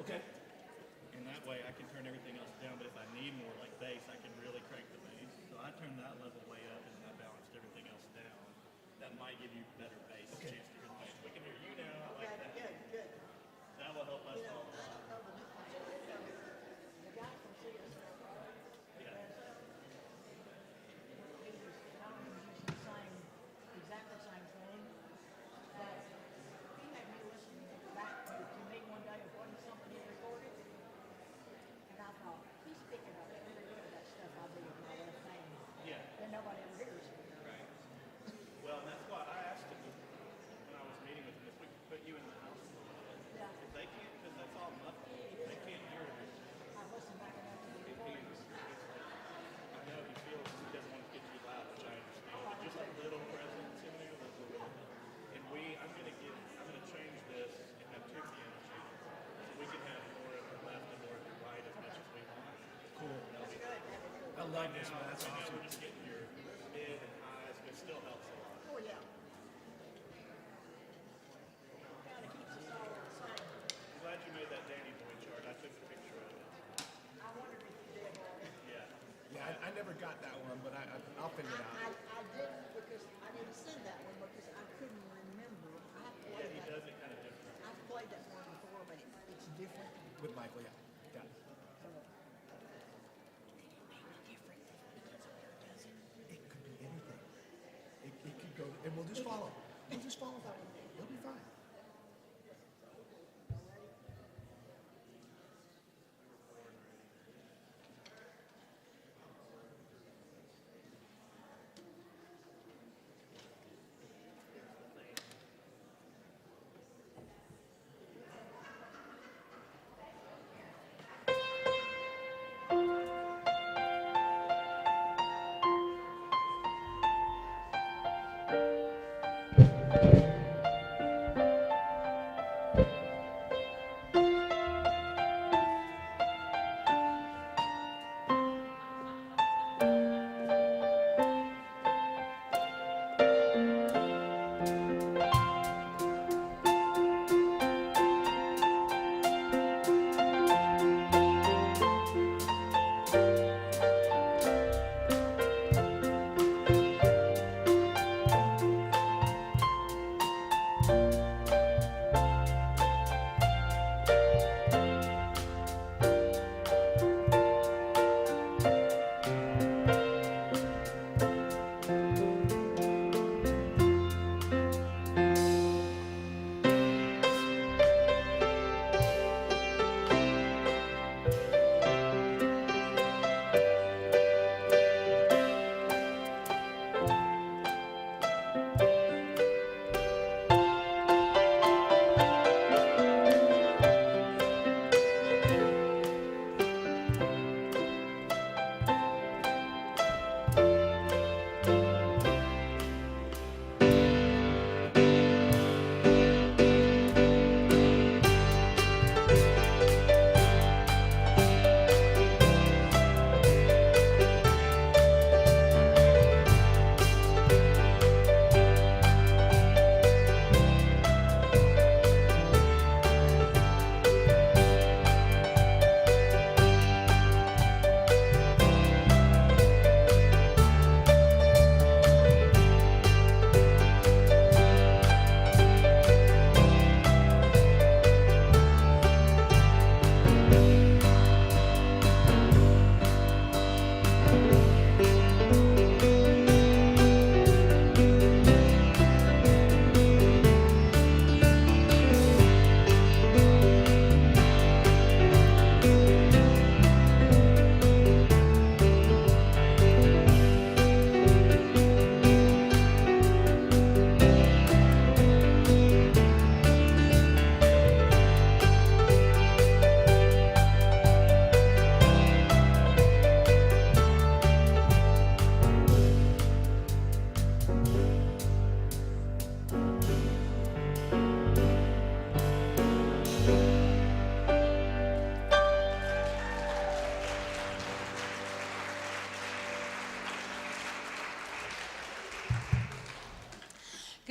Okay. And that way I can turn everything else down, but if I need more like bass, I can really crank the bass. So I turned that level way up and I balanced everything else down. That might give you better bass, Okay. chance to hear the bass. We can hear you now, I like that. Good, good. That will help us all a I lot. don't know the guy from CSR, Yeah. he was telling me used to sing exactly the same thing, but he had me listen back to me one day of what something he recorded, and I thought, he's picking up really good of that stuff I do with my left hand Yeah. that nobody ever hears. Right. Well, and that's why I asked him when I was meeting with him if we could put you in the house. Yeah, If they can't, because that's all muffled. They can't hear it. I listened back enough to the If recordings. I know he feels he doesn't want to get too loud, which I understand. But just a little presence in there, that's what we're doing. And I'm gonna change this and have two piano changes. So we can have more of the left and more of the right as much as we want. Cool. That'll be I love this, man. That's right now awesome. we're just getting your mid and highs, but it still helps a lot. Oh, yeah. Kind of keeps us all the same. I'm glad you made that Danny Boy chart. I took a picture of it. I wondered if you did, Marty. Yeah. Yeah, I never got that one, but I'll figure it out. I didn't because I didn't send that one because I couldn't remember. I've Yeah, played he that. does it kind of different. I've played that one before, but it's different. With Michael, yeah. Got it. So, It could be anything. It could go, and we'll just follow. We'll just follow that one. It'll be fine.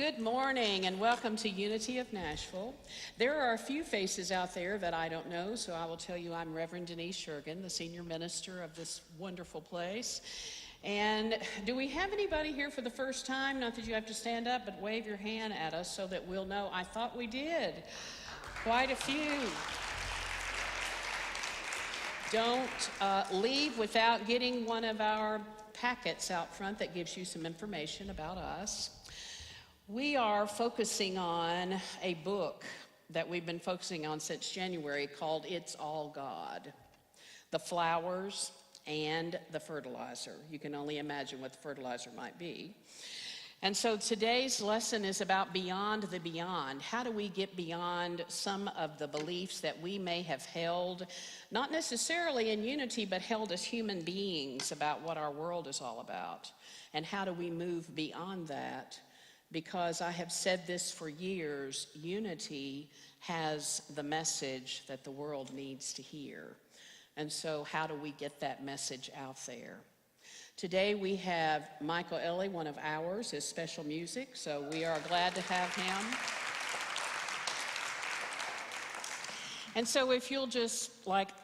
Good morning and welcome to Unity of Nashville. There are a few faces out there that I don't know, so I will tell you I'm Reverend Denise Shergan, the senior minister of this wonderful place. And do we have anybody here for the first time? Not that you have to stand up, but wave your hand at us so that we'll know. I thought we did. Quite a few. Don't leave without getting one of our packets out front that gives you some information about us. We are focusing on a book that we've been focusing on since January called It's All God. The flowers and the fertilizer. You can only imagine what the fertilizer might be. And so today's lesson is about beyond the beyond. How do we get beyond some of the beliefs that we may have held, not necessarily in unity, but held as human beings about what our world is all about? And how do we move beyond that? Because I have said this for years, unity has the message that the world needs to hear. And so how do we get that message out there? Today we have Michael Ellie, one of ours, his special music, so we are glad to have him. And so if you'll just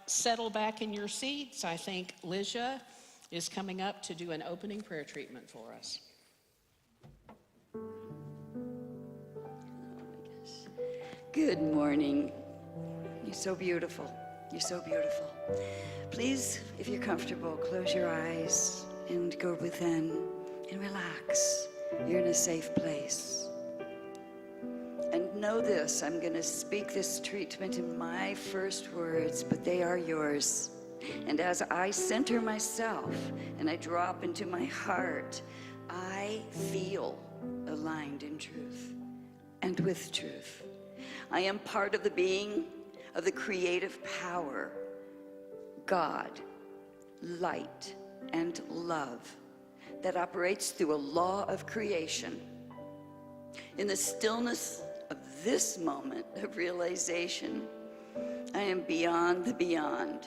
settle back in your seats, I think Lysia is coming up to do an opening prayer treatment for us. Good morning. You're so beautiful. You're so beautiful. Please, if you're comfortable, close your eyes and go within and relax. You're in a safe place. And know this, I'm going to speak this treatment in my first words, but they are yours. And as I center myself and I drop into my heart, I feel aligned in truth and with truth. I am part of the being of the creative power, God, light, and love that operates through a law of creation. In the stillness of this moment of realization, I am beyond the beyond.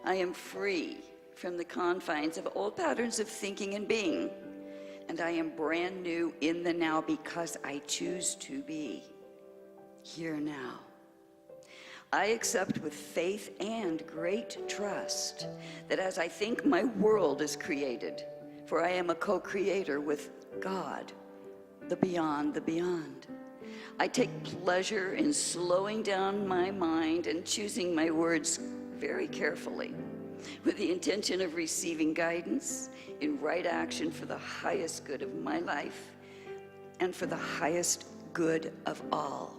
I am free from the confines of old patterns of thinking and being, and I am brand new in the now because I choose to be here now. I accept with faith and great trust that as I think, my world is created, for I am a co-creator with God, the beyond the beyond. I take pleasure in slowing down my mind and choosing my words very carefully with the intention of receiving guidance in right action for the highest good of my life and for the highest good of all.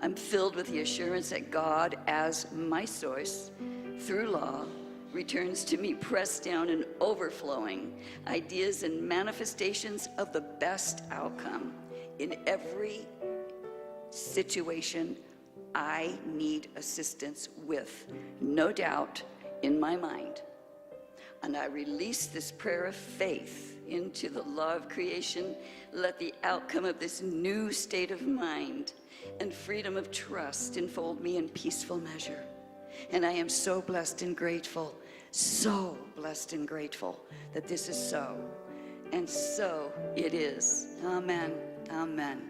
I'm filled with the assurance that God, as my source, through law, returns to me pressed down and overflowing ideas and manifestations of the best outcome in every situation I need assistance with, no doubt in my mind. And I release this prayer of faith into the law of creation. Let the outcome of this new state of mind and freedom of trust enfold me in peaceful measure. And I am so blessed and grateful, so blessed and grateful that this is so. And so it is. Amen. Amen.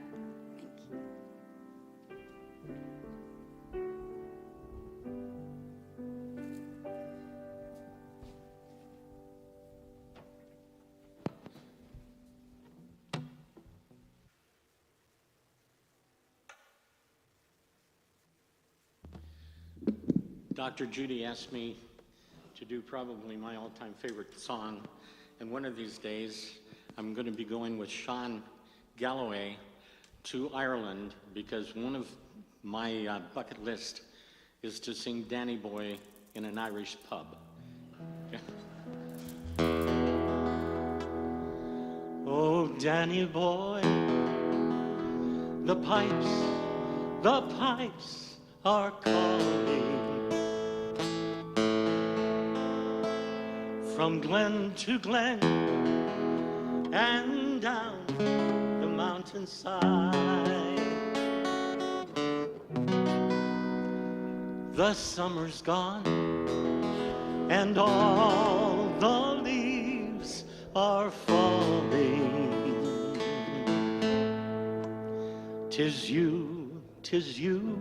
Dr. Judy asked me to do probably my all-time favorite song, and one of these days I'm going to be going with Sean Galloway to Ireland because one of my bucket list is to sing Danny Boy in an Irish pub. Oh, Danny Boy, the pipes are calling. From glen to glen and down the mountainside. The summer's gone and all the leaves are falling. 'tis you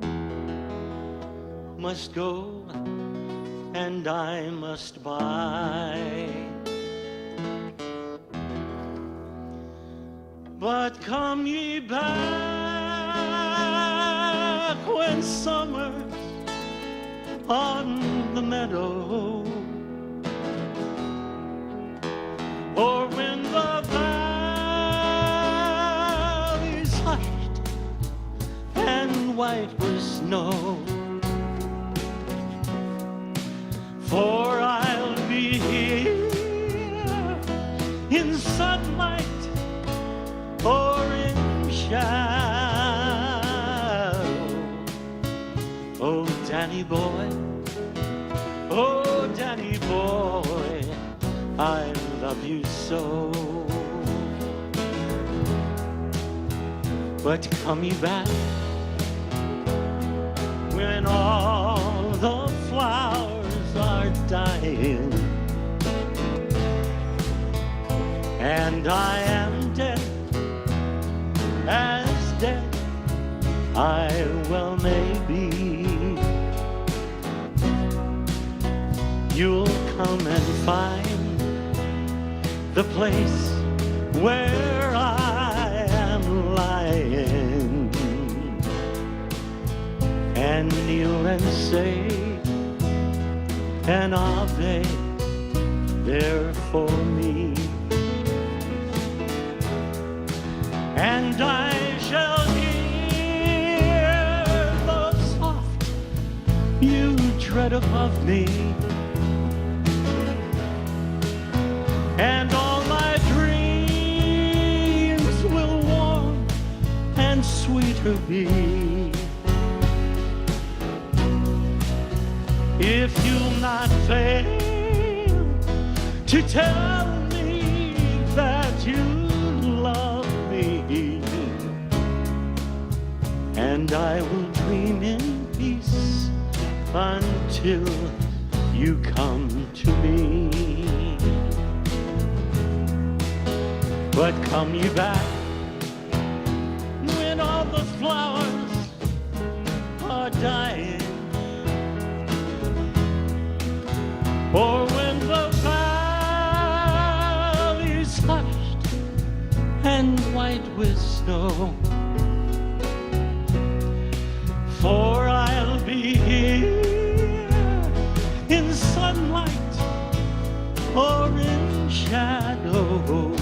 must go and I must buy. But come ye back when summer's on the meadow, or when the valley's hushed and white with snow. For I'll be here in sunlight or in shadow. Oh, Danny boy, oh, Danny boy, I love you so. But come ye back when all the flowers are dying and I am dead, as dead I well may be. You'll come and find the place where I am lying and kneel and say an Ave there for me. And I shall hear the soft you tread above me, and all my dreams will warm and sweeter be. If you'll not fail to tell me that you love me, and I will dream in peace until you come to me. But come you back when all the flowers are dying, or when the valley's hushed and white with snow. For I'll be here in sunlight or in shadow.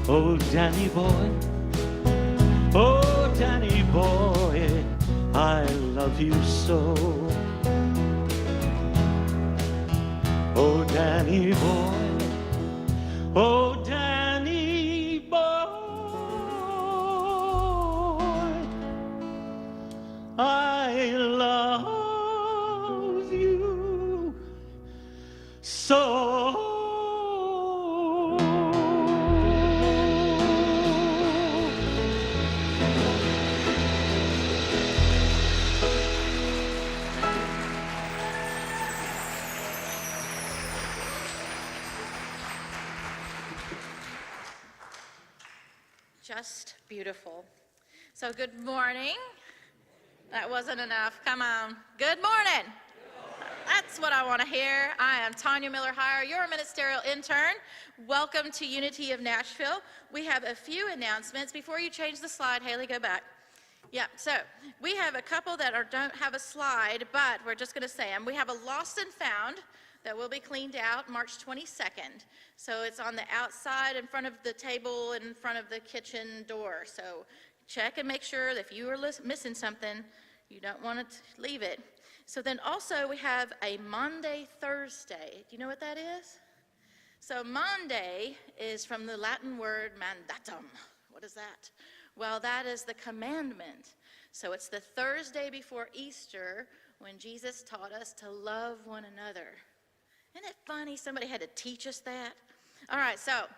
Oh, Danny boy, oh, Danny boy, I love you so. Oh, Danny boy, oh, Danny boy, I love you so. Just beautiful. So good morning. That wasn't enough. Come on. Good morning. That's what I want to hear. I am Tanya Miller-Heyer, your ministerial intern. Welcome to Unity of Nashville. We have a few announcements. Before you change the slide, Haley, go back. Yeah, so we have a couple that don't have a slide, but we're just going to say them. We have a lost and found that will be cleaned out March 22nd. So it's on the outside in front of the table in front of the kitchen door. So check and make sure that if you are missing something, you don't want to leave it. So then also we have a Maundy Thursday. Do you know what that is? So Maundy is from the Latin word mandatum. What is that? Well, that is the commandment. So it's the Thursday before Easter when Jesus taught us to love one another. Isn't it funny? Somebody had to teach us that. All right, so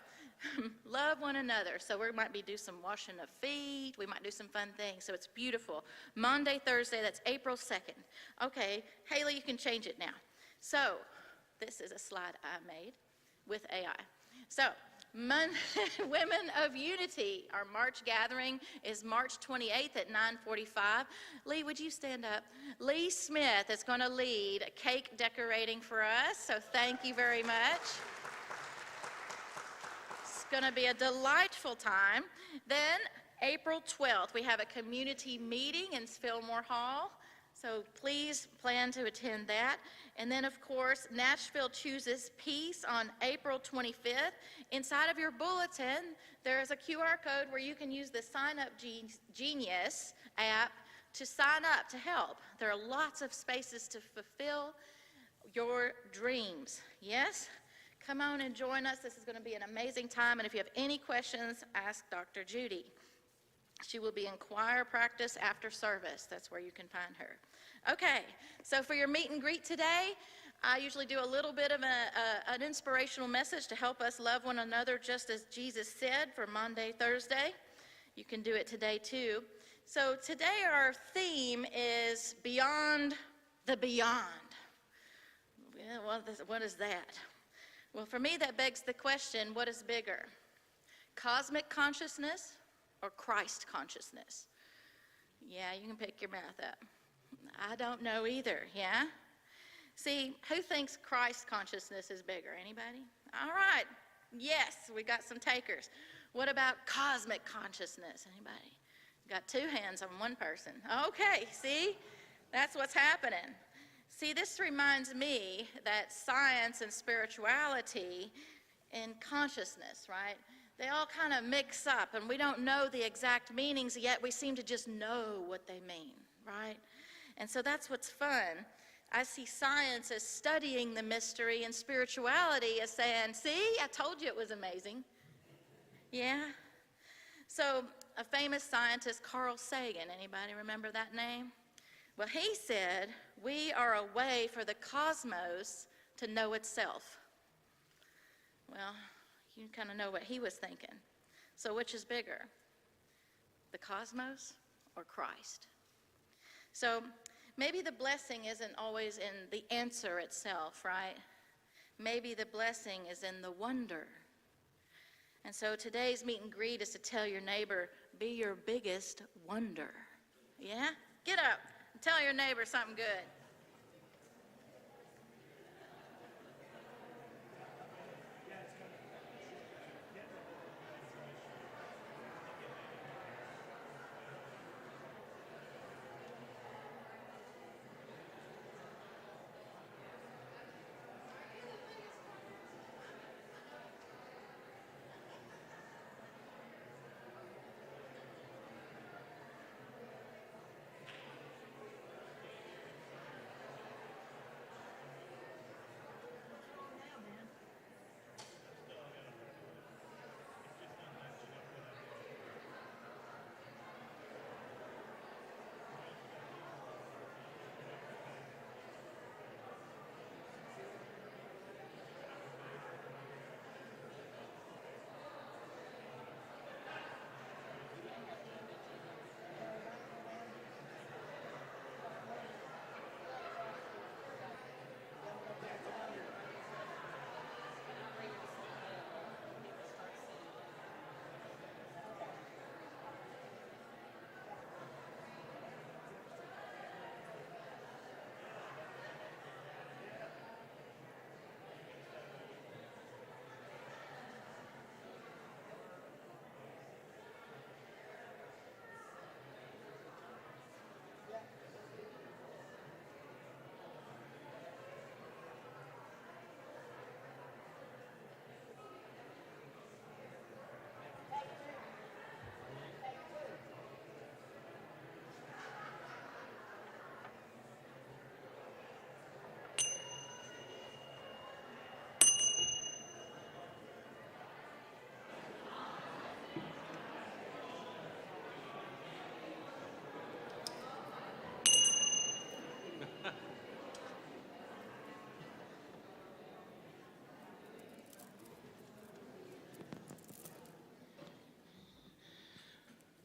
love one another. So we might do some washing of feet. We might do some fun things. So it's beautiful. Maundy, Thursday, that's April 2nd. Okay, Haley, you can change it now. So this is a slide I made with AI. So Women of Unity, our March gathering is March 28th at 9:45. Lee, would you stand up? Lee Smith is going to lead cake decorating for us, so thank you very much. It's going to be a delightful time. Then April 12th, we have a community meeting in Fillmore Hall. So please plan to attend that. And then, of course, Nashville Chooses Peace on April 25th. Inside of your bulletin, there is a QR code where you can use the Sign Up Genius app to sign up to help. There are lots of spaces to fulfill your dreams. Yes? Come on and join us. This is going to be an amazing time. And if you have any questions, ask Dr. Judy. She will be in choir practice after service. That's where you can find her. Okay, so for your meet and greet today, I usually do a little bit of an inspirational message to help us love one another just as Jesus said for Monday, Thursday. You can do it today too. So today our theme is Beyond the Beyond. Yeah, what is that? Well, for me, that begs the question, what is bigger? Cosmic consciousness or Christ consciousness? Yeah, you can pick your mouth up. I don't know either, yeah? See, who thinks Christ consciousness is bigger? Anybody? All right. Yes, we got some takers. What about cosmic consciousness? Anybody? Got two hands on one person. Okay, see? That's what's happening. See, this reminds me that science and spirituality and consciousness, right? They all kind of mix up, and we don't know the exact meanings, yet we seem to just know what they mean, right? And so that's what's fun. I see science as studying the mystery and spirituality as saying, see, I told you it was amazing. Yeah? So a famous scientist, Carl Sagan, anybody remember that name? Well, he said, we are a way for the cosmos to know itself. Well, you kind of know what he was thinking. So which is bigger, the cosmos or Christ? So maybe the blessing isn't always in the answer itself, right? Maybe the blessing is in the wonder. And so today's meet and greet is to tell your neighbor, be your biggest wonder. Yeah? Get up and tell your neighbor something good.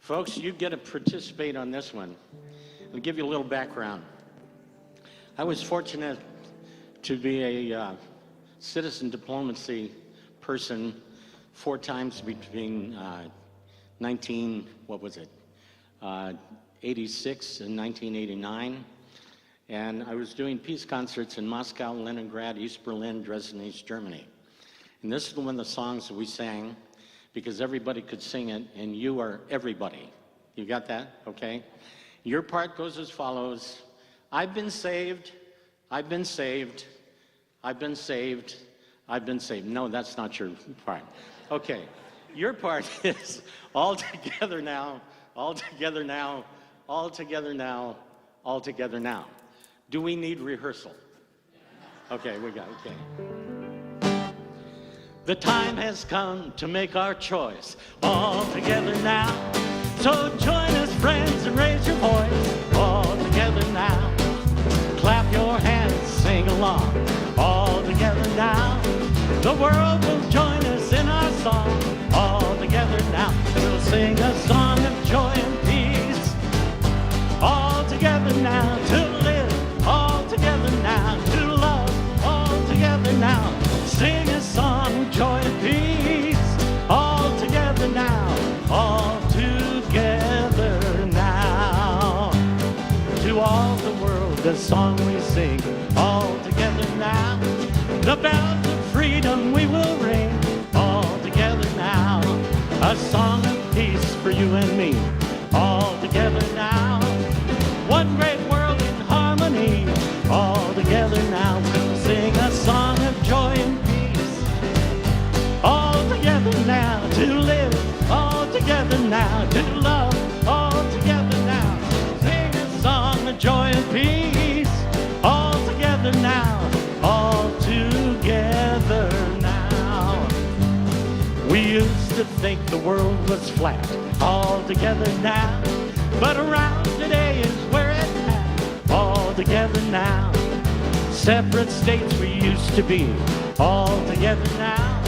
Folks, you get to participate on this one. I'll give you a little background. I was fortunate to be a citizen diplomacy person 4 times between 86 and 1989. And I was doing peace concerts in Moscow, Leningrad, East Berlin, Dresden, East Germany. And this is one of the songs that we sang because everybody could sing it, and you are everybody. You got that? Okay? Your part goes as follows. I've been saved, I've been saved, I've been saved, I've been saved. No, that's not your part. Okay. Your part is all together now, all together now, all together now, all together now. Do we need rehearsal? Okay, we got it. Okay. The time has come to make our choice, all together now. So join us, friends, and raise your voice, all together now. Clap your hands, sing along, all together now. The world will join us in our song, all together now. We'll sing a song of joy and peace, all together now. To live, all together now. To love, all together now. Sing a song of joy and peace, all together now. All together now. To all the world, the song we sing, all together now. The bells of freedom we will ring, all together now. A song of peace for you and me, all together now. One great world in harmony, all together now. We'll sing a song of joy and peace, all together now. To live, all together now. To love, all together now. Sing a song of joy and peace, all together now. All together now. We used to think the world was flat, all together now. But around today is where it's at, all together now. Separate states we used to be, all together now.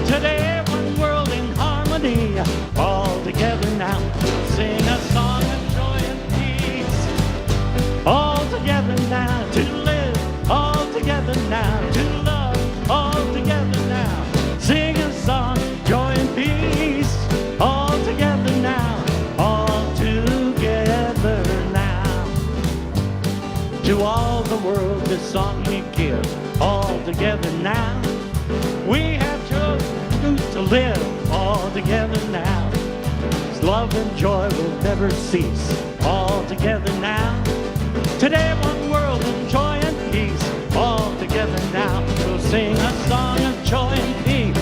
Today one world in harmony, all together now. We'll sing a song of joy and peace, all together now. To live, all together now. To love, all together now. Sing a song, joy and peace, all together now. All together now. To all the world this song we give, all together now. We have chosen to live all together now. Love and joy will never cease, all together now. Today one world in joy and peace, all together now. We'll sing a song of joy and peace,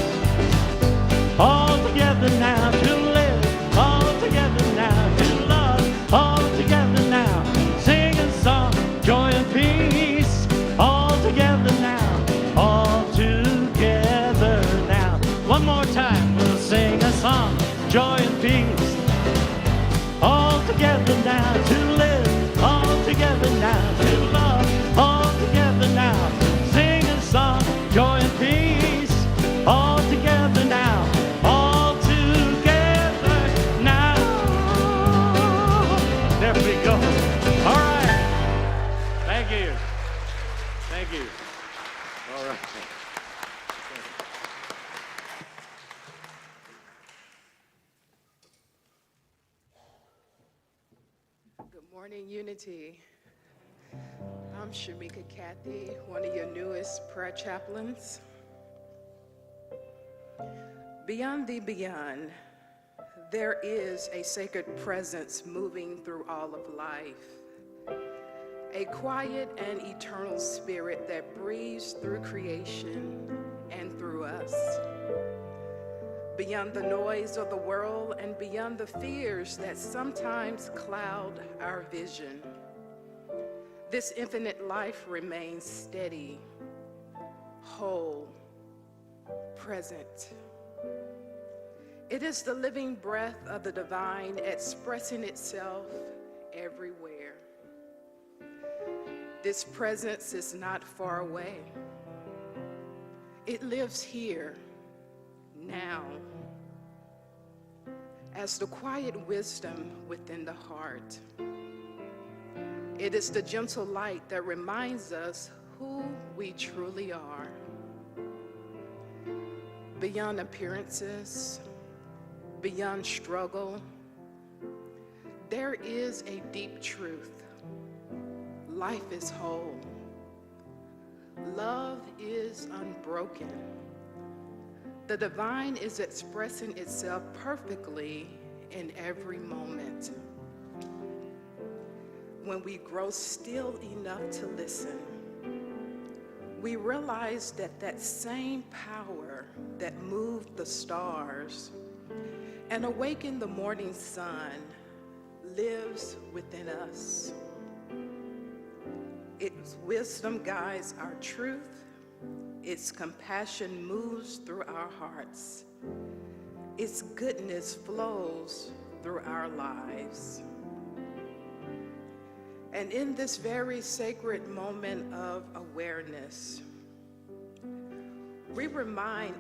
all together now. To live, all together now. To love, all together now. Sing a song, joy and peace, all together now. All together now. One more time, we'll sing a song, joy and peace, all together now. To live, all together now. To love, all together now. Sing a song, joy and peace, all together now. All together now. There we go. All right. Thank you. Thank you. All right. Good morning, Unity. I'm Shamika Cathy, one of your newest prayer chaplains. Beyond the beyond, there is a sacred presence moving through all of life. A quiet and eternal spirit that breathes through creation and through us. Beyond the noise of the world and beyond the fears that sometimes cloud our vision, this infinite life remains steady, whole, present. It is the living breath of the divine expressing itself everywhere. This presence is not far away. It lives here, now, as the quiet wisdom within the heart. It is the gentle light that reminds us who we truly are. beyond appearances, beyond struggle, there is a deep truth. Life is whole. Love is unbroken. The divine is expressing itself perfectly in every moment. When we grow still enough to listen, we realize that that same power that moved the stars and awakened the morning sun lives within us. Its wisdom guides our truth. Its compassion moves through our hearts. Its goodness flows through our lives. And in this very sacred moment of awareness, we remind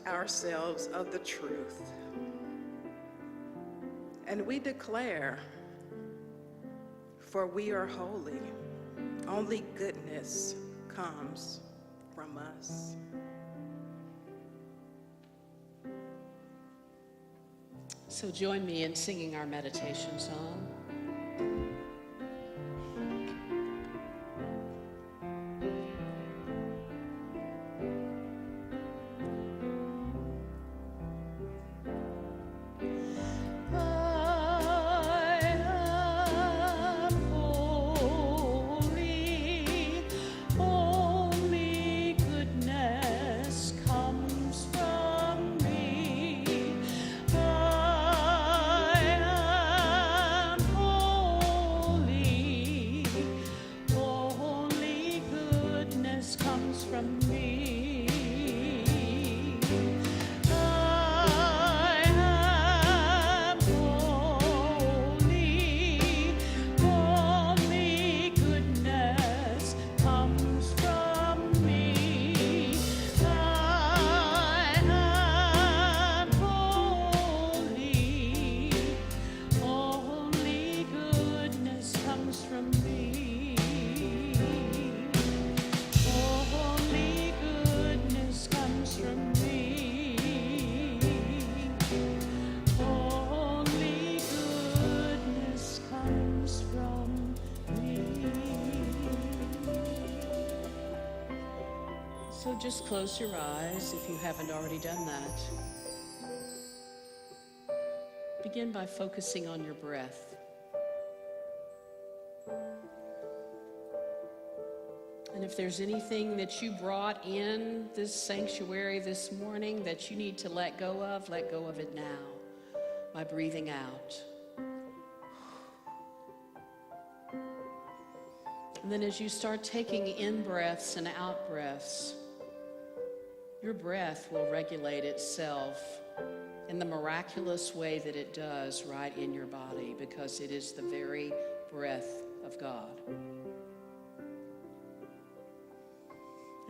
ourselves of the truth. And we declare, for we are holy. Only goodness comes from us. So join me in singing our meditation song. So just close your eyes if you haven't already done that. Begin by focusing on your breath. And if there's anything that you brought in this sanctuary this morning that you need to let go of it now by breathing out. And then as you start taking in breaths and out breaths, your breath will regulate itself in the miraculous way that it does right in your body, because it is the very breath of God.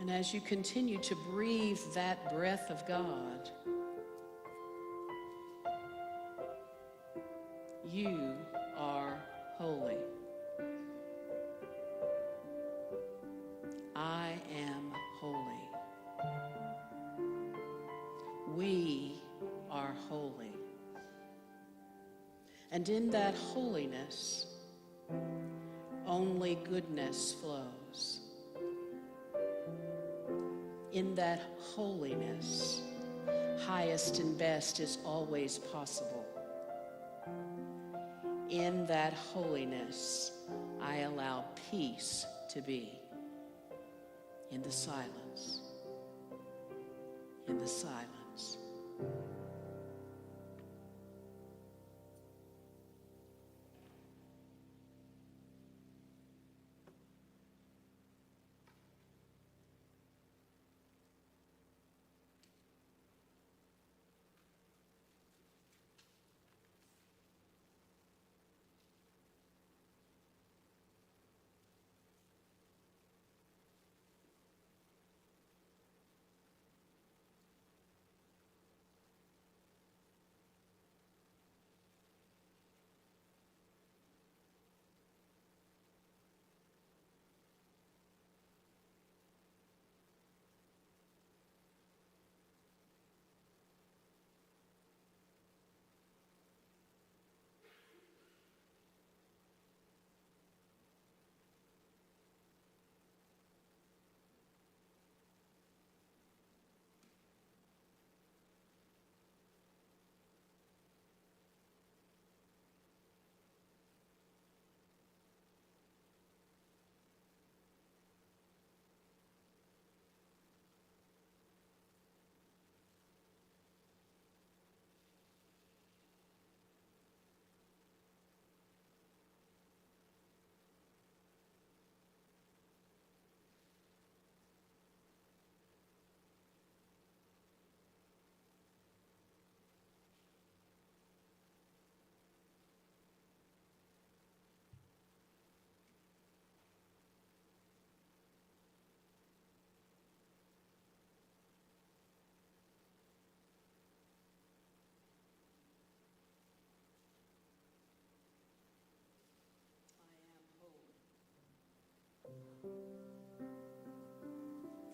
And as you continue to breathe that breath of God, you are holy. I am holy. We are holy. And in that holiness, only goodness flows. In that holiness, highest and best is always possible. In that holiness, I allow peace to be. In the silence. In the silence.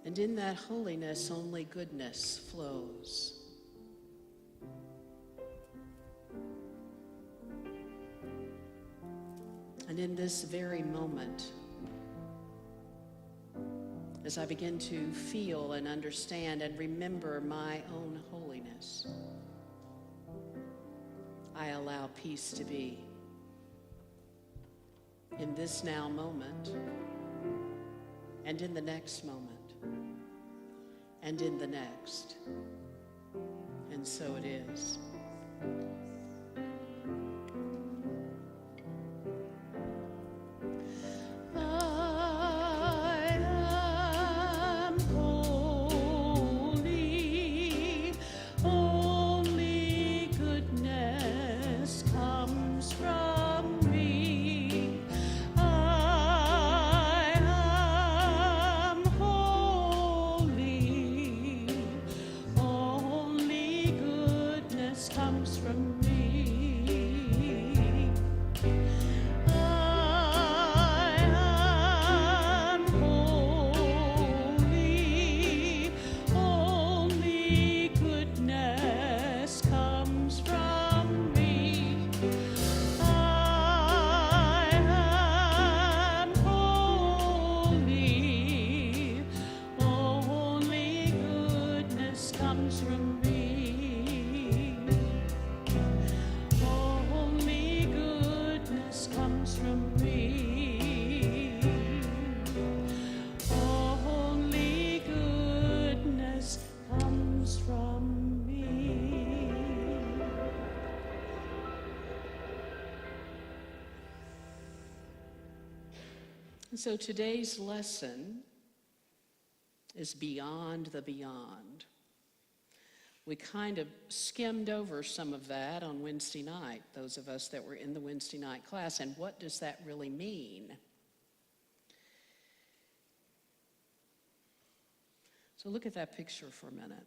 And in that holiness, only goodness flows. And in this very moment, as I begin to feel and understand and remember my own holiness, I allow peace to be. In this now moment, and in the next moment, and in the next. And so it is. I am holy, only goodness comes from me. I am holy, only goodness comes from me. I am holy, only goodness comes from me. I am holy, only goodness comes from me. Only goodness comes from me. Only goodness comes from me. And so today's lesson is beyond the beyond. We kind of skimmed over some of that on Wednesday night, those of us that were in the Wednesday night class, and what does that really mean? So look at that picture for a minute.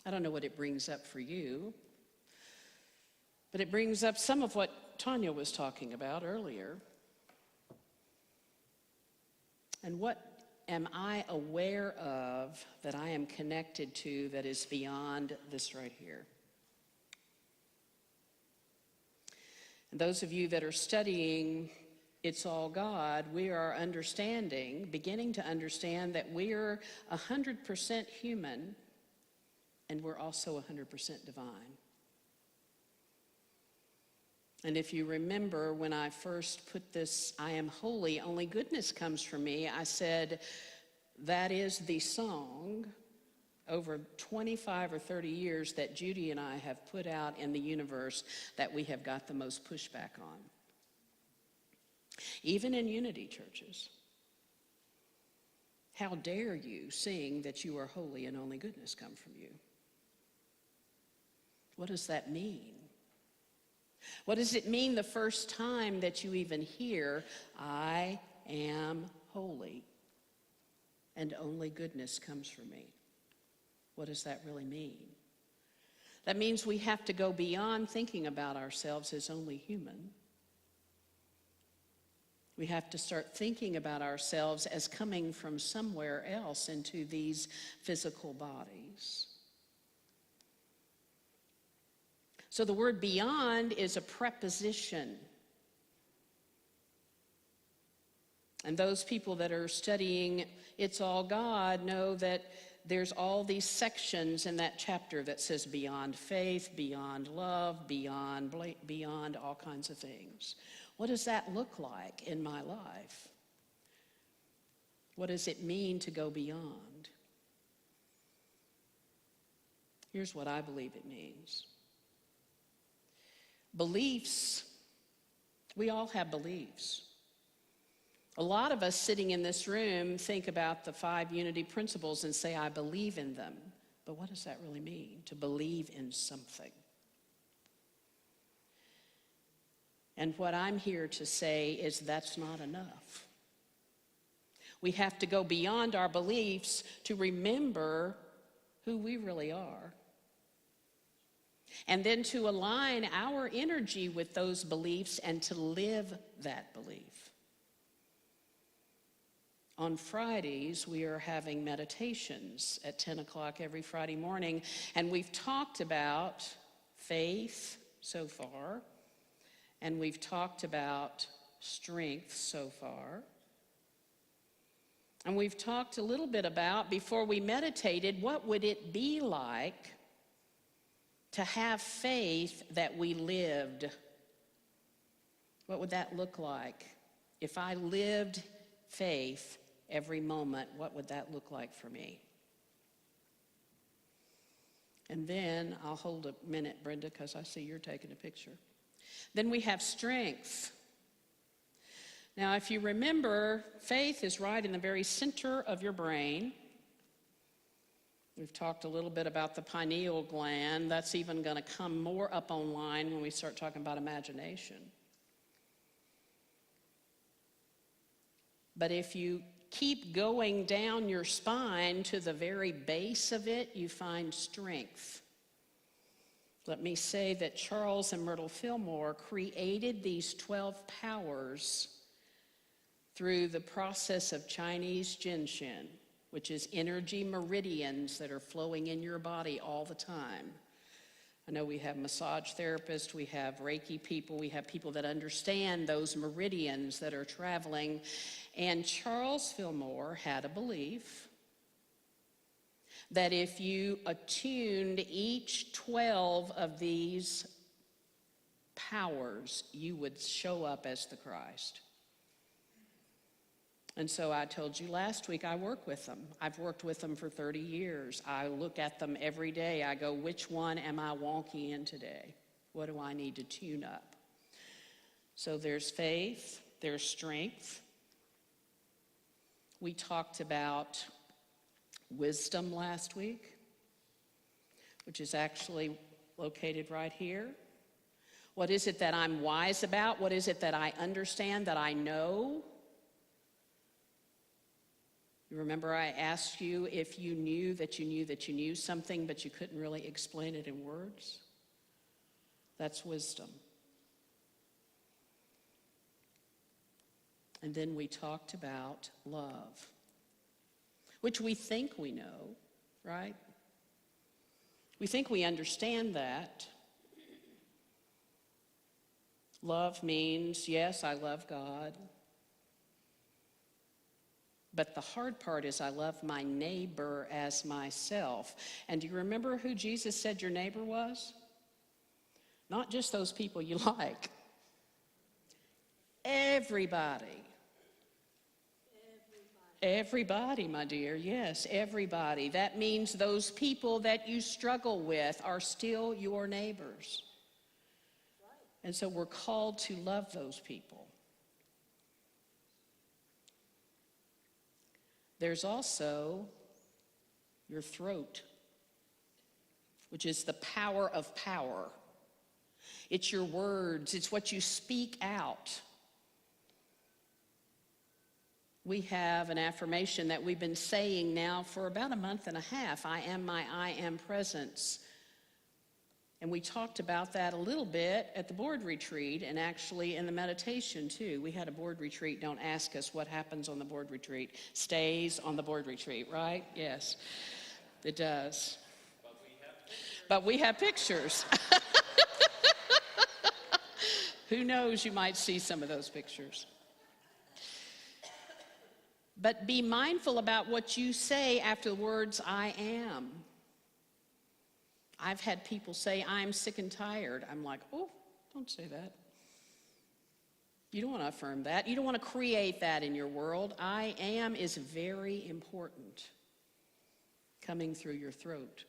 I don't know what it brings up for you, but it brings up some of what Tanya was talking about earlier. And what am I aware of that I am connected to that is beyond this right here? And those of you that are studying It's All God, we are beginning to understand that we're 100% human and we're also 100% divine. And if you remember when I first put this, I am holy, only goodness comes from me, I said that is the song over 25 or 30 years that Judy and I have put out in the universe that we have got the most pushback on. Even in Unity churches. How dare you sing that you are holy and only goodness come from you? What does that mean? What does it mean the first time that you even hear, I am holy and only goodness comes from me? What does that really mean? That means we have to go beyond thinking about ourselves as only human. We have to start thinking about ourselves as coming from somewhere else into these physical bodies. So the word beyond is a preposition. And those people that are studying It's All God know that there's all these sections in that chapter that says beyond faith, beyond love, beyond all kinds of things. What does that look like in my life? What does it mean to go beyond? Here's what I believe it means. Beliefs, we all have beliefs. A lot of us sitting in this room think about the 5 unity principles and say, I believe in them. But what does that really mean, to believe in something? And what I'm here to say is that's not enough. We have to go beyond our beliefs to remember who we really are. And then to align our energy with those beliefs and to live that belief. On Fridays, we are having meditations at 10 o'clock every Friday morning, and we've talked about faith so far, and we've talked about strength so far. And we've talked a little bit about, before we meditated, what would it be like to have faith that we lived? What would that look like? If I lived faith every moment, what would that look like for me? And then, I'll hold a minute, Brenda, because I see you're taking a picture. Then we have strength. Now, if you remember, faith is right in the very center of your brain. We've talked a little bit about the pineal gland. That's even going to come more up online when we start talking about imagination. But if you keep going down your spine to the very base of it, you find strength. Let me say that Charles and Myrtle Fillmore created these 12 powers through the process of Chinese Jinshin, which is energy meridians that are flowing in your body all the time. I know we have massage therapists, we have Reiki people, we have people that understand those meridians that are traveling. And Charles Fillmore had a belief that if you attuned each 12 of these powers, you would show up as the Christ. And so I told you last week, I work with them. I've worked with them for 30 years. I look at them every day. I go, which one am I wonky in today? What do I need to tune up? So there's faith, there's strength. We talked about wisdom last week, which is actually located right here. What is it that I'm wise about? What is it that I understand, that I know? You remember I asked you if you knew that you knew that you knew something, but you couldn't really explain it in words? That's wisdom. And then we talked about love, which we think we know, right? We think we understand that. Love means, yes, I love God. But the hard part is I love my neighbor as myself. And do you remember who Jesus said your neighbor was? Not just those people you like. Everybody. Everybody, my dear, yes, everybody. That means those people that you struggle with are still your neighbors. And so we're called to love those people. There's also your throat, which is the power of power. It's your words, it's what you speak out. We have an affirmation that we've been saying now for about a month and a half. I am my I am presence. And we talked about that a little bit at the board retreat and actually in the meditation too. We had a board retreat. Don't ask us what happens on the board retreat. Stays on the board retreat, right? Yes, it does. But we have pictures. Who knows, you might see some of those pictures. But be mindful about what you say after the words, I am. I've had people say, I'm sick and tired. I'm like, oh, don't say that. You don't want to affirm that. You don't want to create that in your world. I am is very important, coming through your throat.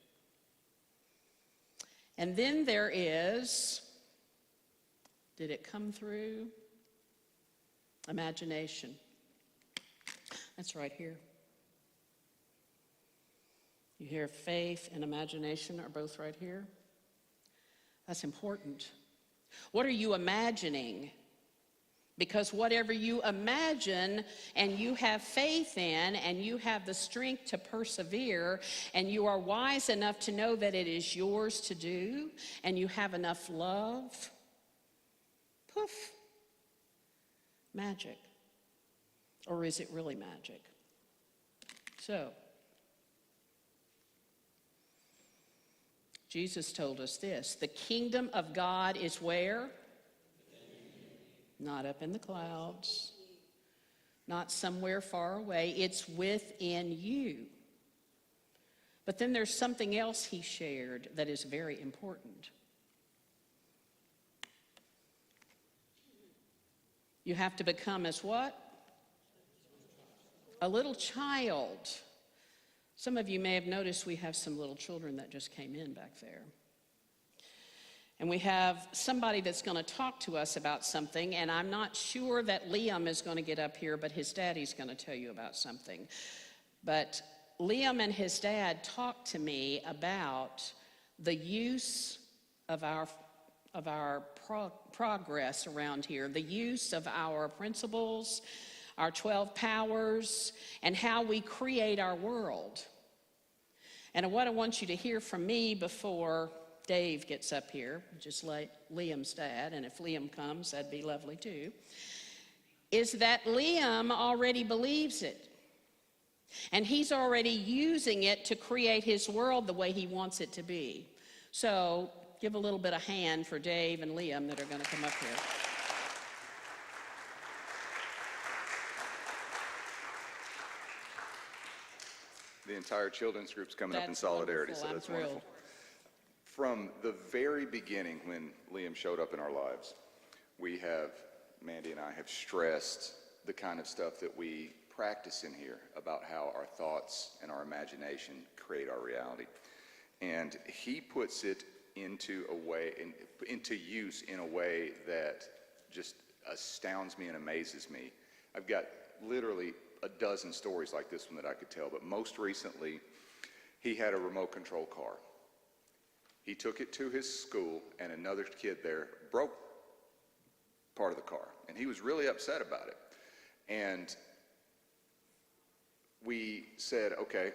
And then there is, did it come through? Imagination. That's right here. You hear faith and imagination are both right here. That's important. What are you imagining? Because whatever you imagine and you have faith in and you have the strength to persevere and you are wise enough to know that it is yours to do and you have enough love, poof, magic. Or is it really magic? So, Jesus told us this: the kingdom of God is where? Not up in the clouds, not somewhere far away. It's within you. But then there's something else he shared that is very important. You have to become as what? A little child. Some of you may have noticed we have some little children that just came in back there. And we have somebody that's going to talk to us about something, and I'm not sure that Liam is going to get up here, but his daddy's going to tell you about something. But Liam and his dad talked to me about the use of our progress around here, the use of our principles, our 12 powers, and how we create our world. And what I want you to hear from me before Dave gets up here, just like Liam's dad, and if Liam comes, that'd be lovely too, is that Liam already believes it. And he's already using it to create his world the way he wants it to be. So give a little bit of hand for Dave and Liam that are going to come up here. The entire children's group's coming up in solidarity, so that's wonderful. From the very beginning when Liam showed up in our lives, Mandy and I have stressed the kind of stuff that we practice in here about how our thoughts and our imagination create our reality. And he puts it into use in a way that just astounds me and amazes me. I've got literally a dozen stories like this one that I could tell, but most recently, he had a remote control car. He took it to his school, and another kid there broke part of the car, and he was really upset about it. And we said, okay,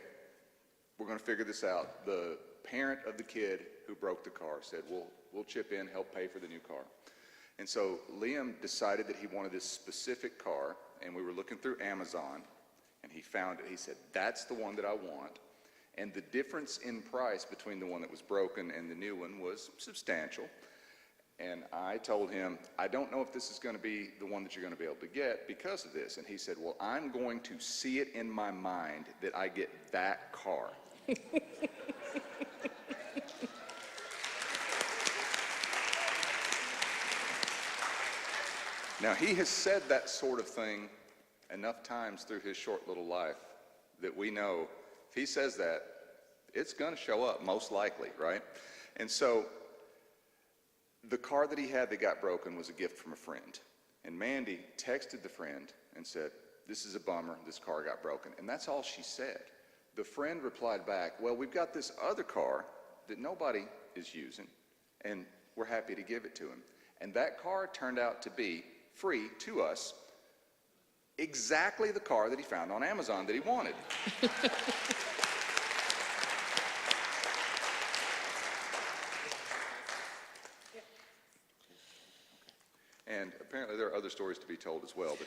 we're going to figure this out. The parent of the kid who broke the car said, we'll chip in, help pay for the new car. And so Liam decided that he wanted this specific car, and we were looking through Amazon, and he found it. He said, that's the one that I want. And the difference in price between the one that was broken and the new one was substantial. And I told him, I don't know if this is going to be the one that you're going to be able to get because of this. And he said, well, I'm going to see it in my mind that I get that car. Now, he has said that sort of thing enough times through his short little life that we know if he says that, it's going to show up, most likely, right? And so the car that he had that got broken was a gift from a friend. And Mandy texted the friend and said, this is a bummer, this car got broken. And that's all she said. The friend replied back, well, we've got this other car that nobody is using, and we're happy to give it to him. And that car turned out to be free to us, exactly the car that he found on Amazon that he wanted. And apparently there are other stories to be told as well.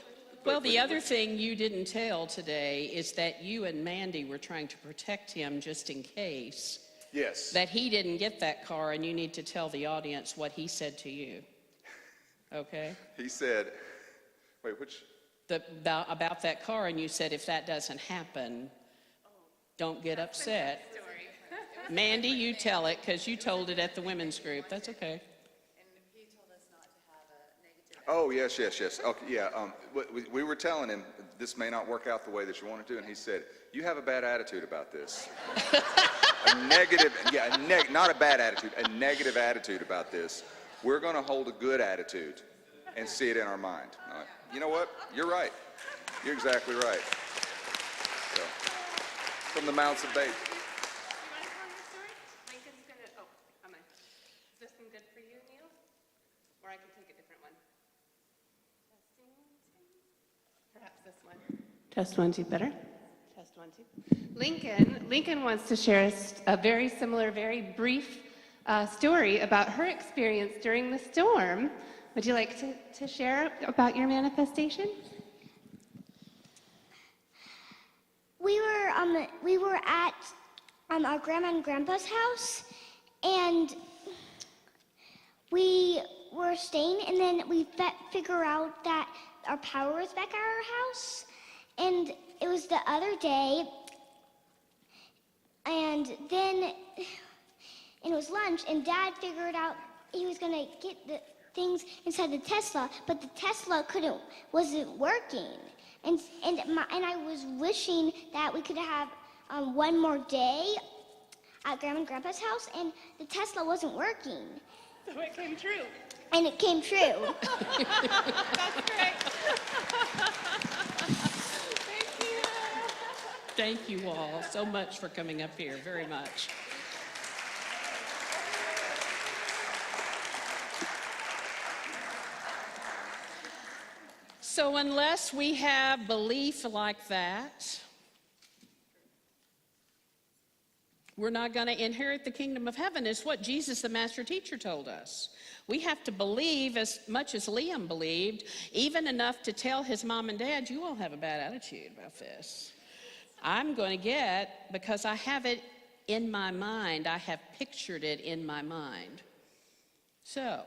Well, the other thing you didn't tell today is that you and Mandy were trying to protect him just in case. Yes. That he didn't get that car, and you need to tell the audience what he said to you. Okay? He said, wait, which? About that car, and you said if that doesn't happen, don't get upset. Mandy, you tell it, because you told it at the women's group. That's okay. And he told us not to have a negative. Oh, yes. Okay, yeah. We were telling him this may not work out the way that you want it to, and he said, you have a bad attitude about this. A negative, not a bad attitude, a negative attitude about this. We're going to hold a good attitude and see it in our mind. You know what? You're right. You're exactly right. So, from the mouths of babes. You want to tell your story? Lincoln's going to, am I? Is this one good for you, Neil? Or I can take a different one. Testing. Perhaps this one. Test 1, 2, better? Test 1, 2. Lincoln wants to share a very similar, very brief story about her experience during the storm. Would you like to share about your manifestation? We were we were at our grandma and grandpa's house, and we were staying, and then we figure out that our power was back at our house, and it was the other day, and then it was lunch, and Dad figured out he was gonna get the things inside the Tesla, but the Tesla wasn't working, and I was wishing that we could have one more day at Grandma and Grandpa's house, and the Tesla wasn't working. So it came true. And it came true. That's great. Thank you. Thank you all so much for coming up here, very much. So unless we have belief like that, we're not going to inherit the kingdom of heaven, is what Jesus, the master teacher, told us. We have to believe as much as Liam believed, even enough to tell his mom and dad, you all have a bad attitude about this. I'm going to get, because I have it in my mind, I have pictured it in my mind. So,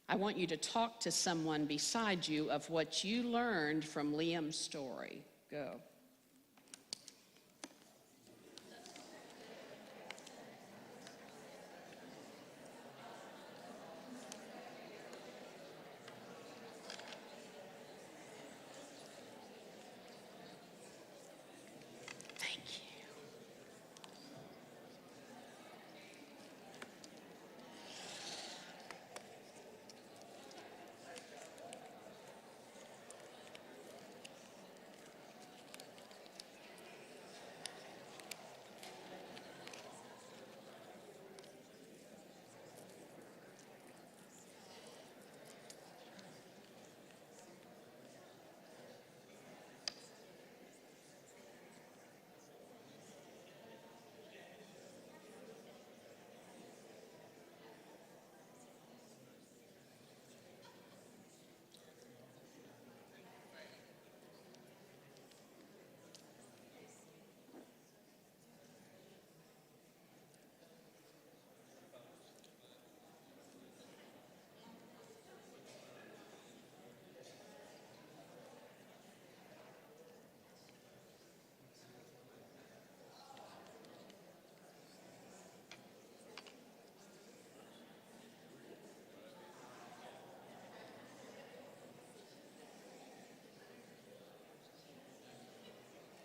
I want you to talk to someone beside you of what you learned from Liam's story. Go. Thank you.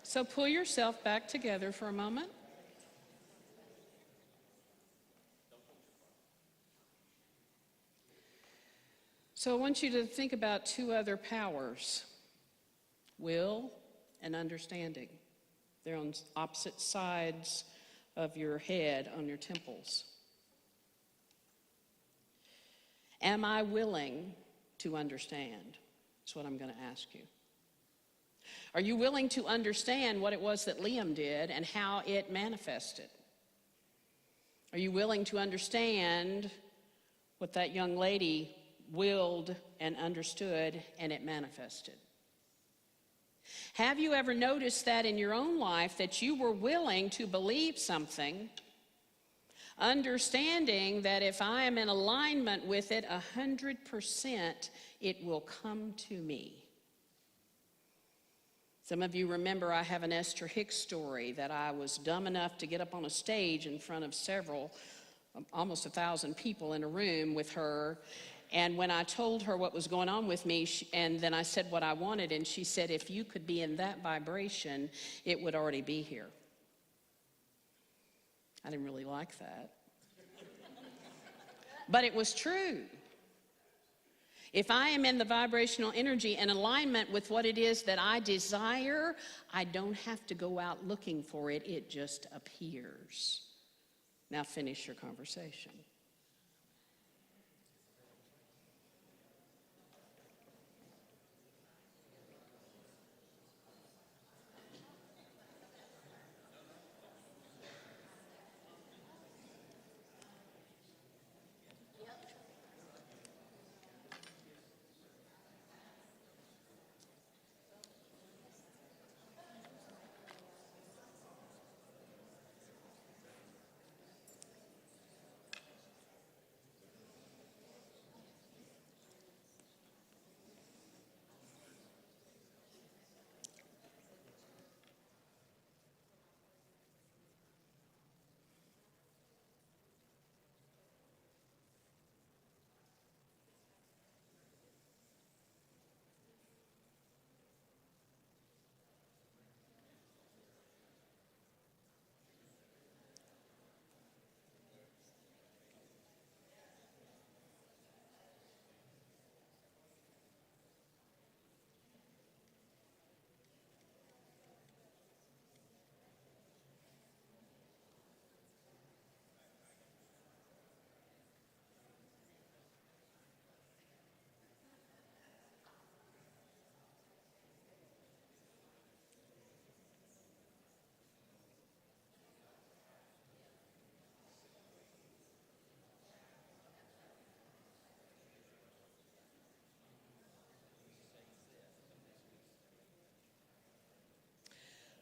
So pull yourself back together for a moment. So I want you to think about two other powers, will and understanding. They're on opposite sides of your head, on your temples. Am I willing to understand? That's what I'm going to ask you. Are you willing to understand what it was that Liam did and how it manifested? Are you willing to understand what that young lady willed and understood and it manifested? Have you ever noticed that in your own life, that you were willing to believe something, understanding that if I am in alignment with it 100%, it will come to me? Some of you remember I have an Esther Hicks story that I was dumb enough to get up on a stage in front of several, almost 1,000 people in a room with her. And when I told her what was going on with me, and then I said what I wanted, and she said, if you could be in that vibration, it would already be here. I didn't really like that. But it was true. If I am in the vibrational energy and alignment with what it is that I desire, I don't have to go out looking for it. It just appears. Now finish your conversation.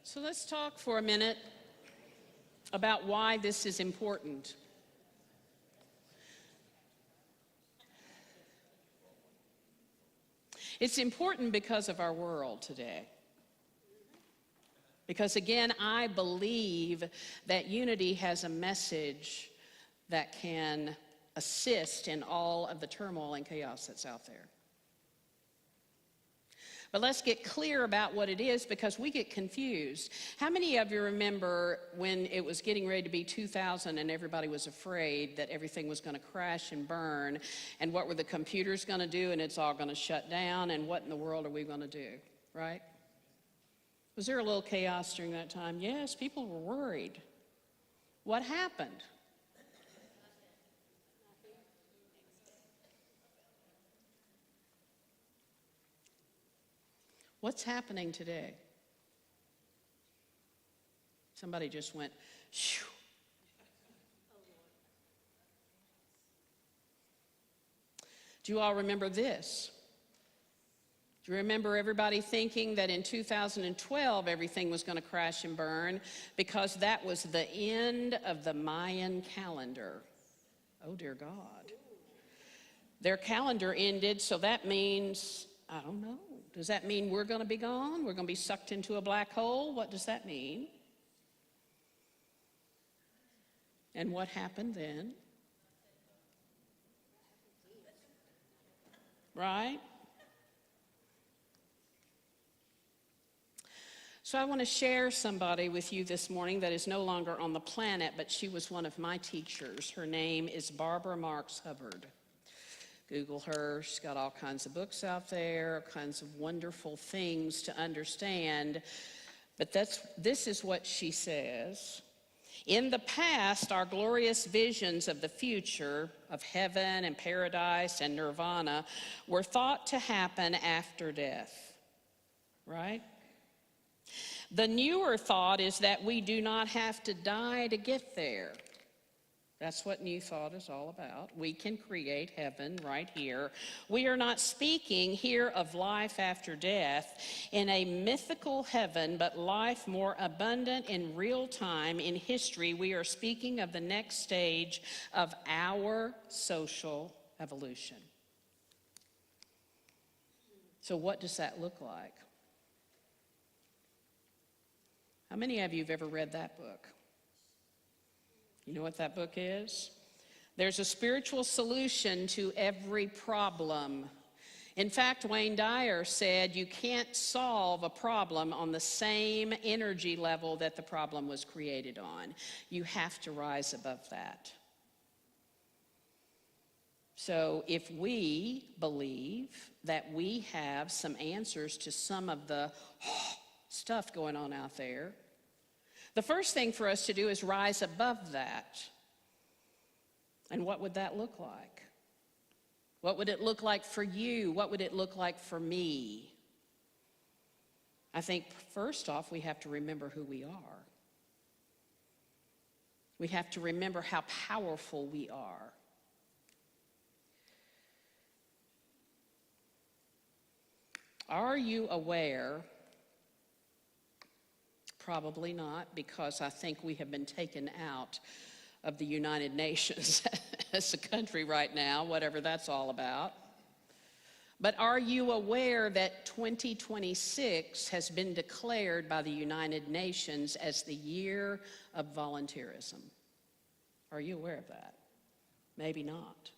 So let's talk for a minute about why this is important. It's important because of our world today. Because again, I believe that Unity has a message that can assist in all of the turmoil and chaos that's out there. But let's get clear about what it is, because we get confused. How many of you remember when it was getting ready to be 2000 and everybody was afraid that everything was going to crash and burn, and what were the computers going to do, and it's all going to shut down, and what in the world are we going to do, right? Was there a little chaos during that time? Yes, people were worried. What happened? What's happening today? Somebody just went, shoo. Do you all remember this? Do you remember everybody thinking that in 2012 everything was going to crash and burn because that was the end of the Mayan calendar? Oh, dear God. Their calendar ended, so that means, I don't know. Does that mean we're going to be gone? We're going to be sucked into a black hole? What does that mean? And what happened then? Right? So I want to share somebody with you this morning that is no longer on the planet, but she was one of my teachers. Her name is Barbara Marks Hubbard. Google her. She's got all kinds of books out there, all kinds of wonderful things to understand. But this is what she says. In the past, our glorious visions of the future, of heaven and paradise and nirvana, were thought to happen after death, right? The newer thought is that we do not have to die to get there. That's what New Thought is all about. We can create heaven right here. We are not speaking here of life after death in a mythical heaven, but life more abundant in real time in history. We are speaking of the next stage of our social evolution. So what does that look like? How many of you have ever read that book? You know what that book is? There's a spiritual solution to every problem. In fact, Wayne Dyer said you can't solve a problem on the same energy level that the problem was created on. You have to rise above that. So if we believe that we have some answers to some of the stuff going on out there, the first thing for us to do is rise above that. And what would that look like? What would it look like for you? What would it look like for me? I think first off, we have to remember who we are. We have to remember how powerful we are. Are you aware? Probably not, because I think we have been taken out of the United Nations as a country right now, whatever that's all about. But are you aware that 2026 has been declared by the United Nations as the year of volunteerism? Are you aware of that? Maybe not.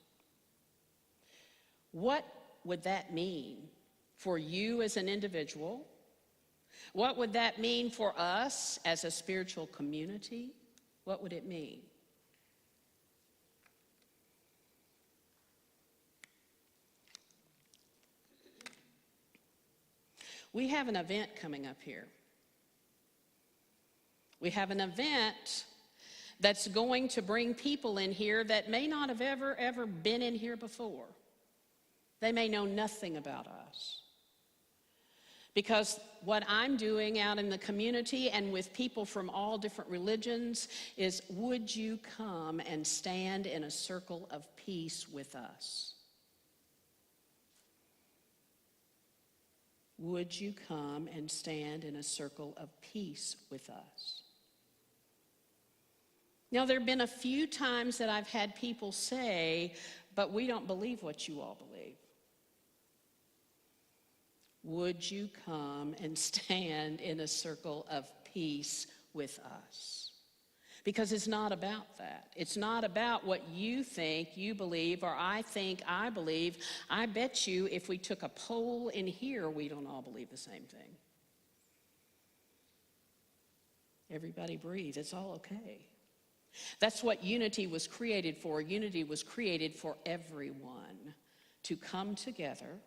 What would that mean for you as an individual? What would that mean for us as a spiritual community? What would it mean? We have an event coming up here. We have an event that's going to bring people in here that may not have ever been in here before. They may know nothing about us. Because what I'm doing out in the community and with people from all different religions is, would you come and stand in a circle of peace with us? would you come and stand in a circle of peace with us? Now, there have been a few times that I've had people say, but we don't believe what you all believe. Would you come and stand in a circle of peace with us? Because it's not about that. It's not about what you think you believe or I think I believe. I bet you if we took a poll in here, we don't all believe the same thing. Everybody breathe. It's all okay. That's what unity was created for. Unity was created for everyone to come together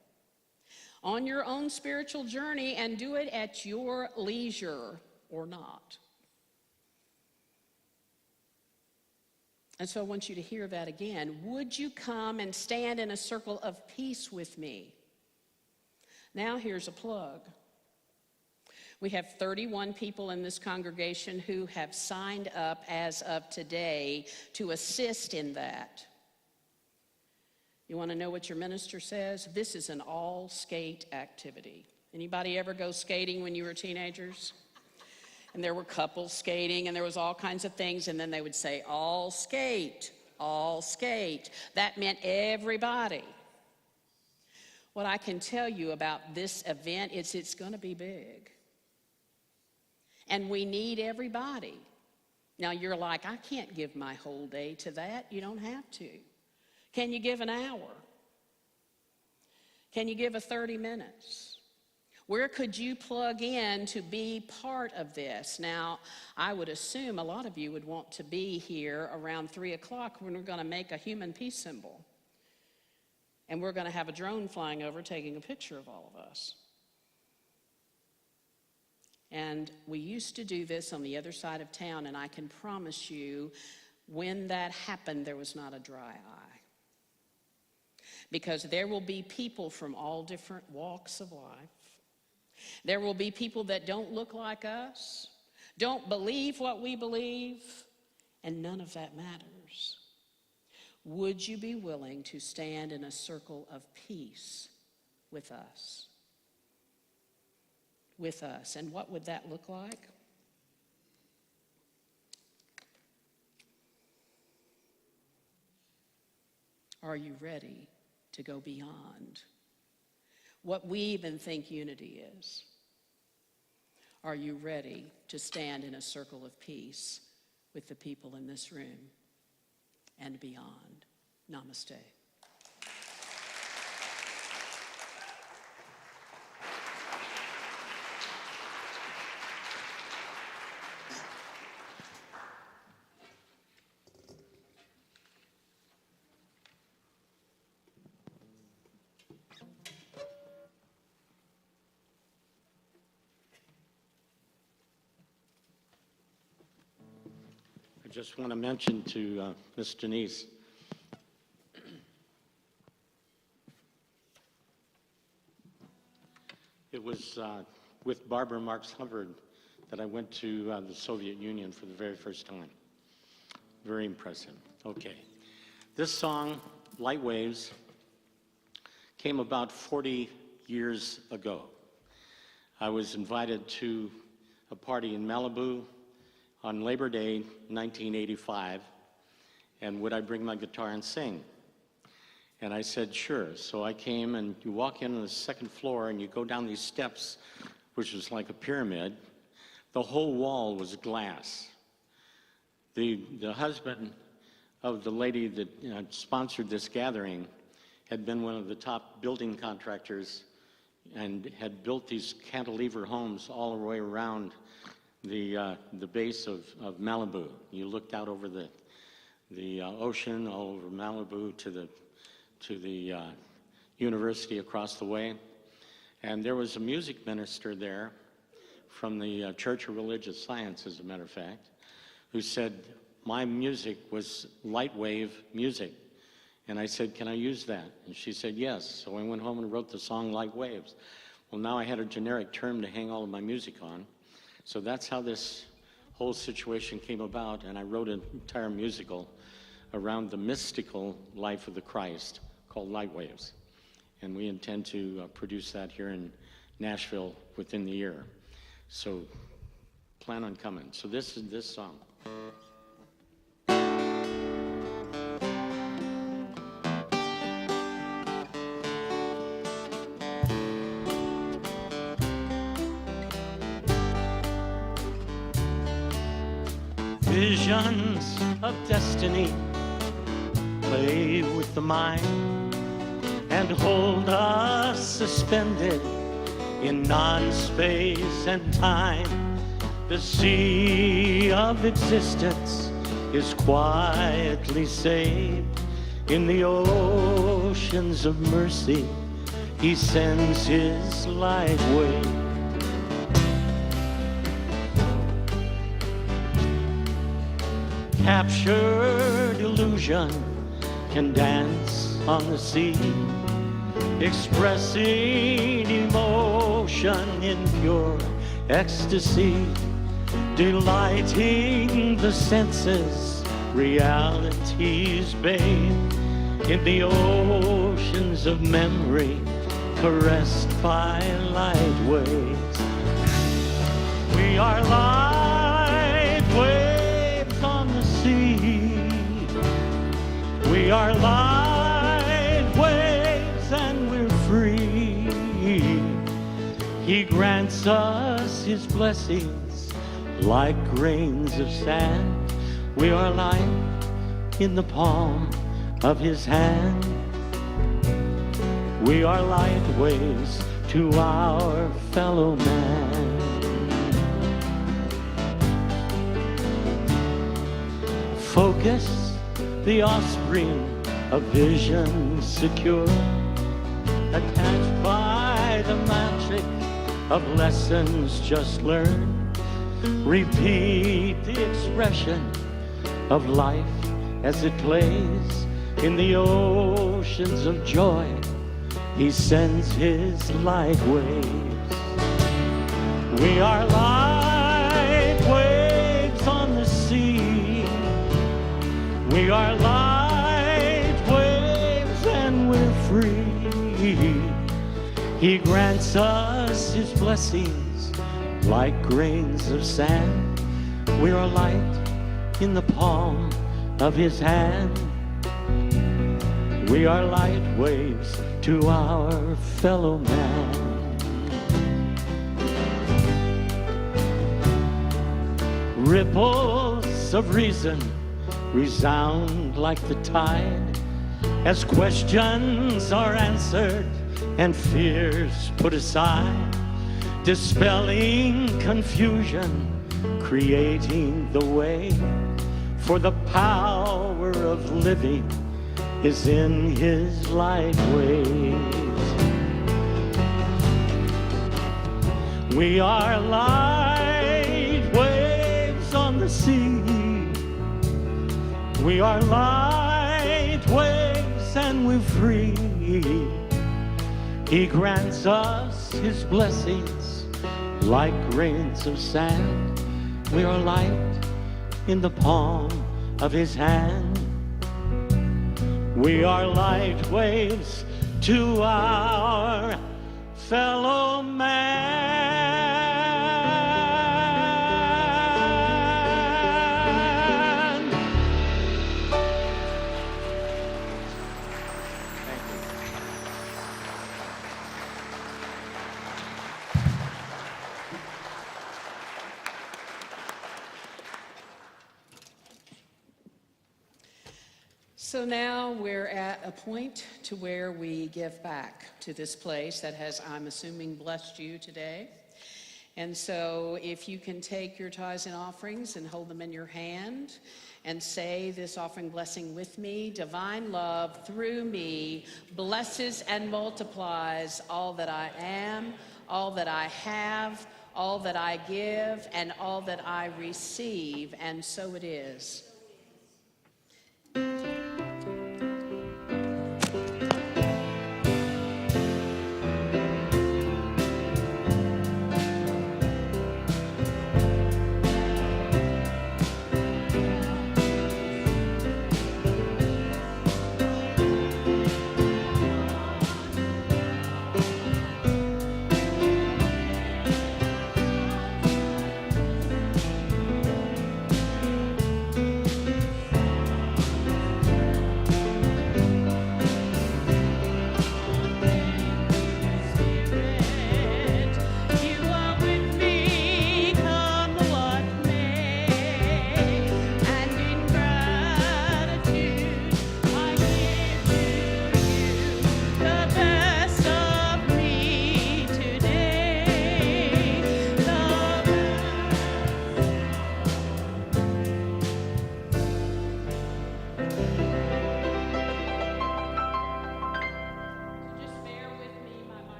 on your own spiritual journey and do it at your leisure or not. And so I want you to hear that again. Would you come and stand in a circle of peace with me? Now here's a plug. We have 31 people in this congregation who have signed up as of today to assist in that. You want to know what your minister says? This is an all-skate activity. Anybody ever go skating when you were teenagers? And there were couples skating, and there was all kinds of things, and then they would say, all skate, all skate. That meant everybody. What I can tell you about this event is it's going to be big. And we need everybody. Now you're like, I can't give my whole day to that. You don't have to. Can you give an hour? Can you give a 30 minutes? Where could you plug in to be part of this? Now, I would assume a lot of you would want to be here around 3 o'clock when we're going to make a human peace symbol. And we're going to have a drone flying over taking a picture of all of us. And we used to do this on the other side of town, and I can promise you, when that happened, there was not a dry eye. Because there will be people from all different walks of life. There will be people that don't look like us, don't believe what we believe, and none of that matters. Would you be willing to stand in a circle of peace with us? With us. And what would that look like? Are you ready to go beyond what we even think unity is? Are you ready to stand in a circle of peace with the people in this room and beyond? Namaste. I just want to mention to Miss Denise, it was with Barbara Marx Hubbard that I went to the Soviet Union for the very first time. Very impressive. Okay. This song, Light Waves, came about 40 years ago. I was invited to a party in Malibu on Labor Day 1985, and would I bring my guitar and sing? And I said, sure. So I came, and you walk in on the second floor, and you go down these steps, which was like a pyramid. The whole wall was glass. The husband of the lady that sponsored this gathering had been one of the top building contractors and had built these cantilever homes all the way around the base of Malibu. You looked out over the ocean, all over Malibu to the university across the way. And there was a music minister there from the Church of Religious Science, as a matter of fact, who said, my music was light wave music. And I said, can I use that? And she said, yes. So I went home and wrote the song Light Waves. Well, now I had a generic term to hang all of my music on. So that's how this whole situation came about, and I wrote an entire musical around the mystical life of the Christ called Light Waves. And we intend to produce that here in Nashville within the year. So plan on coming. So this is this song. Visions of destiny play with the mind and hold us suspended in non-space and time. The sea of existence is quietly saved. In the oceans of mercy, he sends his light wave. Captured illusion can dance on the sea, expressing emotion in pure ecstasy, delighting the senses, realities bathed in the oceans of memory, caressed by light waves. We are light waves on the sea. We are light waves and we're free. He grants us his blessings like grains of sand. We are light in the palm of his hand. We are light waves to our fellow man. Focus, the offspring of vision secure, attached by the magic of lessons just learned. Repeat the expression of life as it plays in the oceans of joy. He sends his light waves. We are light waves on the sea. We are light waves and we're free. He grants us his blessings like grains of sand. We are light in the palm of his hand. We are light waves to our fellow man. Ripples of reason resound like the tide as questions are answered and fears put aside, dispelling confusion, creating the way, for the power of living is in his light waves. We are light waves on the sea. We are light waves and we're free. He grants us his blessings like grains of sand. We are light in the palm of his hand. We are light waves to our fellow man. Thank you. So now we're at a point to where we give back to this place that has, I'm assuming, blessed you today. And so if you can take your tithes and offerings and hold them in your hand and say this offering blessing with me: divine love through me blesses and multiplies all that I am, all that I have, all that I give, and all that I receive. And so it is.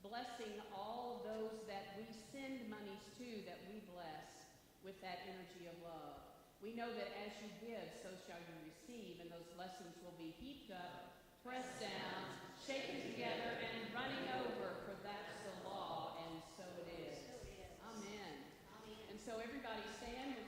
blessing all those that we send monies to, that we bless with that energy of love. We know that as you give, so shall you receive, and those blessings will be heaped up, pressed down, shaken together, and running over, for that's the law, and so it is. Amen. And so everybody stand with